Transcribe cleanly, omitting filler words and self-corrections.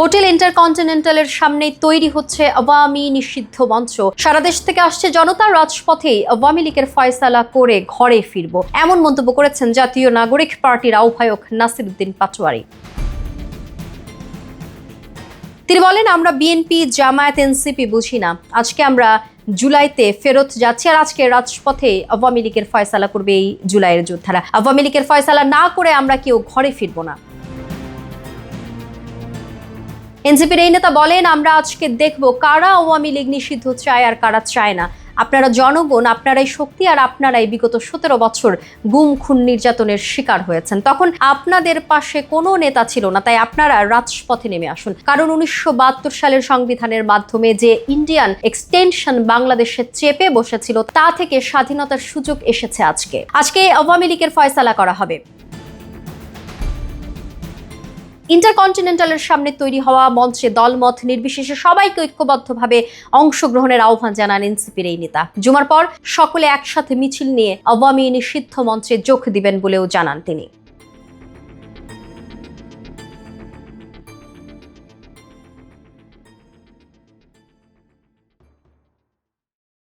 Hotel ইন্টারকন্টিনেন্টালের সামনে তৈরি হচ্ছে আওয়ামী নিষিদ্ধ মঞ্চ। সারা দেশ থেকে আসছে জনতা, রাজপথেই আওয়ামী লীগের ফয়সালা করে ঘরে ফিরব, এমন মন্তব্য করেছেন জাতীয় নাগরিক পার্টির আহ্বায়ক নাসিরউদ্দিন পাটোয়ারী। তিনি বলেন, আমরা বিএনপি, জামায়াত, এনসিপি বুঝি না। আজকে আমরা জুলাইতে ফেরত যাচ্ছি, আর আজকে রাজপথে আওয়ামী লীগের ফয়সালা করবে এই জুলাইয়ের যোদ্ধারা। আওয়ামী লীগের ফয়সালা না করে আমরা কেউ ঘরে ফিরব না। এনসিপির এই নেতা বলেন, আমরা আজকে দেখব কারা আওয়ামী লীগ নিষিদ্ধ চায় আর কারা চায় না। আপনারা জনগণ, আপনারাই শক্তি, আর আপনারাই বিগত 17 বছর গুম, খুন, নির্যাতনের শিকার হয়েছেন। তখন আপনাদের পাশে কোনো নেতা ছিল না, তাই আপনারা রাজপথে নেমে আসুন। কারণ 1972 সালের সংবিধানের মাধ্যমে যে ইন্ডিয়ান এক্সটেনশন বাংলাদেশে চেপে বসেছিল, তা থেকে স্বাধীনতার সুযোগ এসেছে আজকে আওয়ামী লীগের ফয়সালা করা হবে। ইন্টারকন্টিনেন্টালের সামনে তৈরি হওয়া মঞ্চে দলমত নির্বিশেষে সবাইকে ঐক্যবদ্ধভাবে অংশগ্রহণের আহ্বান জানান এনসিপির এই নেতা। জুমার পর সকলে একসাথে মিছিল নিয়ে আওয়ামী নিষিদ্ধ মঞ্চে যোগ দিবেন বলেও জানান তিনি।